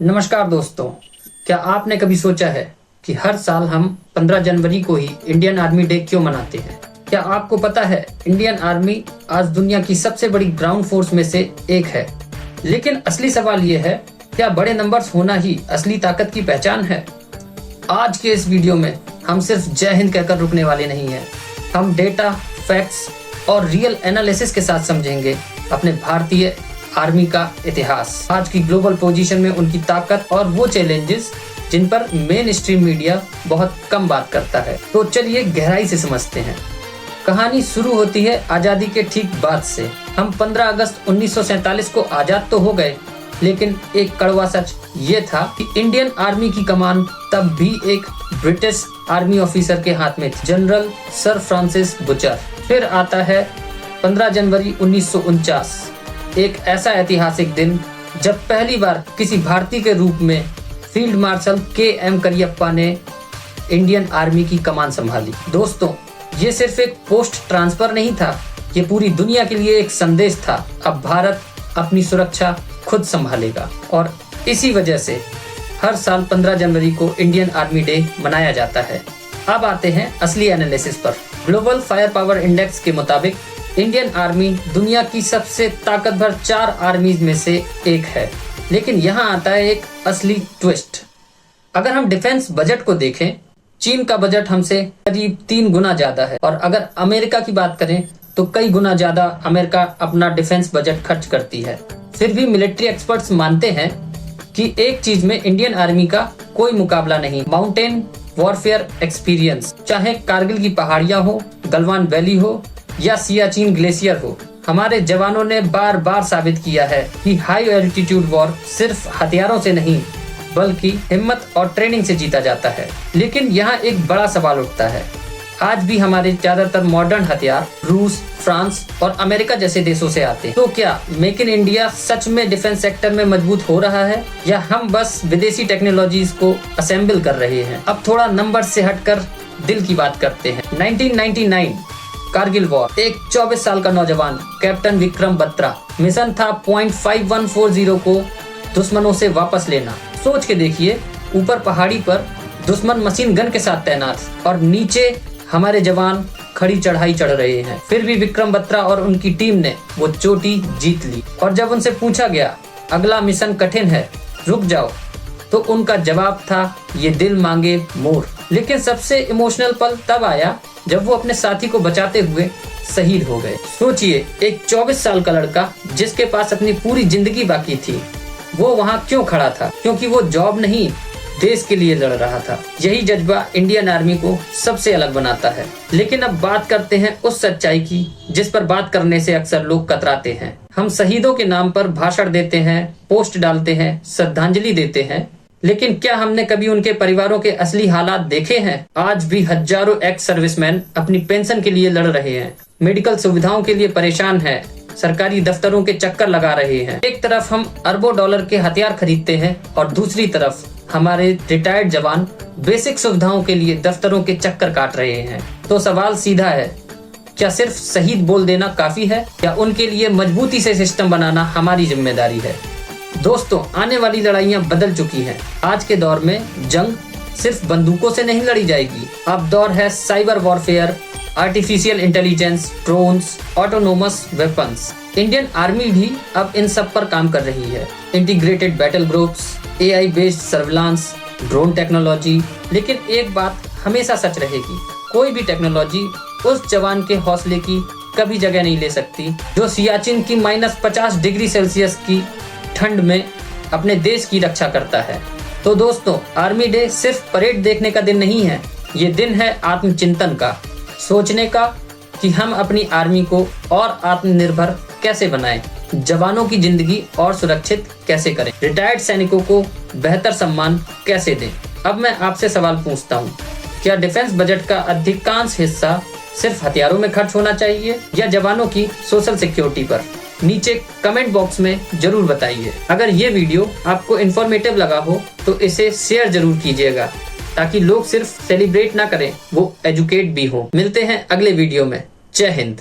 नमस्कार दोस्तों, क्या आपने कभी सोचा है कि हर साल हम 15 जनवरी को ही इंडियन आर्मी डे क्यों मनाते हैं? क्या आपको पता है इंडियन आर्मी आज दुनिया की सबसे बड़ी ग्राउंड फोर्स में से एक है। लेकिन असली सवाल ये है, क्या बड़े नंबर्स होना ही असली ताकत की पहचान है? आज के इस वीडियो में हम सिर्फ जय हिंद कहकर रुकने वाले नहीं हैं। हम डेटा, फैक्ट्स और रियल एनालिसिस के साथ समझेंगे अपने भारतीय आर्मी का इतिहास, आज की ग्लोबल पोजीशन में उनकी ताकत और वो चैलेंजेस जिन पर मेन स्ट्रीम मीडिया बहुत कम बात करता है। तो चलिए गहराई से समझते हैं। कहानी शुरू होती है आज़ादी के ठीक बाद से। हम 15 अगस्त 1947 को आज़ाद तो हो गए, लेकिन एक कड़वा सच ये था कि इंडियन आर्मी की कमान तब भी एक ब्रिटिश आर्मी ऑफिसर के हाथ में थी, जनरल सर फ्रांसिस बुचर। फिर आता है 15 जनवरी 1949, एक ऐसा ऐतिहासिक दिन जब पहली बार किसी भारतीय के रूप में फील्ड मार्शल के.एम. करियप्पा ने इंडियन आर्मी की कमान संभाली। दोस्तों, ये सिर्फ एक पोस्ट ट्रांसफर नहीं था, ये पूरी दुनिया के लिए एक संदेश था। अब भारत अपनी सुरक्षा खुद संभालेगा और इसी वजह से हर साल 15 जनवरी को इंडियन आर्मी डे मनाया जाता है। अब आते हैं असली एनालिसिस पर। ग्लोबल फायर पावर इंडेक्स के मुताबिक इंडियन आर्मी दुनिया की सबसे ताकतवर 4 आर्मीज में से एक है। लेकिन यहाँ आता है एक असली ट्विस्ट। अगर हम डिफेंस बजट को देखें, चीन का बजट हमसे करीब 3 गुना ज्यादा है, और अगर अमेरिका की बात करें तो कई गुना ज्यादा अमेरिका अपना डिफेंस बजट खर्च करती है। फिर भी मिलिट्री एक्सपर्ट्स मानते हैं कि एक चीज में इंडियन आर्मी का कोई मुकाबला नहीं, माउंटेन वॉरफेयर एक्सपीरियंस। चाहे कारगिल की पहाड़ियां हो, गलवान वैली हो या सियाचिन ग्लेशियर हो, हमारे जवानों ने बार बार साबित किया है कि हाई एल्टीट्यूड वॉर सिर्फ हथियारों से नहीं बल्कि हिम्मत और ट्रेनिंग से जीता जाता है। लेकिन यहाँ एक बड़ा सवाल उठता है, आज भी हमारे ज्यादातर मॉडर्न हथियार रूस, फ्रांस और अमेरिका जैसे देशों से आते हैं। तो क्या मेक इन इंडिया सच में डिफेंस सेक्टर में मजबूत हो रहा है, या हम बस विदेशी टेक्नोलॉजीज को असेंबल कर रहे हैं? अब थोड़ा नंबर से हटकर दिल की बात करते हैं। 1999 कारगिल वॉर। एक 24 साल का नौजवान कैप्टन विक्रम बत्रा, मिशन था .5140 को दुश्मनों से वापस लेना। सोच के देखिए, ऊपर पहाड़ी पर दुश्मन मशीन गन के साथ तैनात और नीचे हमारे जवान खड़ी चढ़ाई चढ़ रहे हैं। फिर भी विक्रम बत्रा और उनकी टीम ने वो चोटी जीत ली। और जब उनसे पूछा गया अगला मिशन कठिन है, रुक जाओ, तो उनका जवाब था ये दिल मांगे मोर। लेकिन सबसे इमोशनल पल तब आया जब वो अपने साथी को बचाते हुए शहीद हो गए। सोचिए, एक 24 साल का लड़का जिसके पास अपनी पूरी जिंदगी बाकी थी, वो वहाँ क्यों खड़ा था? क्योंकि वो जॉब नहीं, देश के लिए लड़ रहा था। यही जज्बा इंडियन आर्मी को सबसे अलग बनाता है। लेकिन अब बात करते हैं उस सच्चाई की जिस पर बात करने से अक्सर लोग कतराते हैं। हम शहीदों के नाम पर भाषण देते हैं, पोस्ट डालते हैं, श्रद्धांजलि देते हैं, लेकिन क्या हमने कभी उनके परिवारों के असली हालात देखे हैं? आज भी हजारों एक्स सर्विसमैन अपनी पेंशन के लिए लड़ रहे हैं, मेडिकल सुविधाओं के लिए परेशान हैं, सरकारी दफ्तरों के चक्कर लगा रहे हैं। एक तरफ हम अरबों डॉलर के हथियार खरीदते हैं और दूसरी तरफ हमारे रिटायर्ड जवान बेसिक सुविधाओं के लिए दफ्तरों के चक्कर काट रहे हैं। तो सवाल सीधा है, क्या सिर्फ शहीद बोल देना काफी है, या उनके लिए मजबूती से सिस्टम बनाना हमारी जिम्मेदारी है? दोस्तों, आने वाली लड़ाइयाँ बदल चुकी हैं। आज के दौर में जंग सिर्फ बंदूकों से नहीं लड़ी जाएगी। अब दौर है cyber warfare, artificial intelligence, drones, autonomous weapons. Indian army भी अब इन सब पर काम कर रही है। Integrated battle groups, AI based surveillance, drone technology. लेकिन एक बात हमेशा सच रहेगी, कोई भी टेक्नोलॉजी उस जवान के हौसले की कभी जगह नहीं ले सकती जो सियाचिन की -50 डिग्री सेल्सियस की ठंड में अपने देश की रक्षा करता है। तो दोस्तों, आर्मी डे सिर्फ परेड देखने का दिन नहीं है, ये दिन है आत्मचिंतन का, सोचने का कि हम अपनी आर्मी को और आत्मनिर्भर कैसे बनाएं, जवानों की जिंदगी और सुरक्षित कैसे करें, रिटायर्ड सैनिकों को बेहतर सम्मान कैसे दें। अब मैं आपसे सवाल पूछता हूँ, क्या डिफेंस बजट का अधिकांश हिस्सा सिर्फ हथियारों में खर्च होना चाहिए या जवानों की सोशल सिक्योरिटी पर? नीचे कमेंट बॉक्स में जरूर बताइए। अगर ये वीडियो आपको इन्फॉर्मेटिव लगा हो तो इसे शेयर जरूर कीजिएगा, ताकि लोग सिर्फ सेलिब्रेट ना करें, वो एजुकेट भी हो। मिलते हैं अगले वीडियो में। जय हिंद।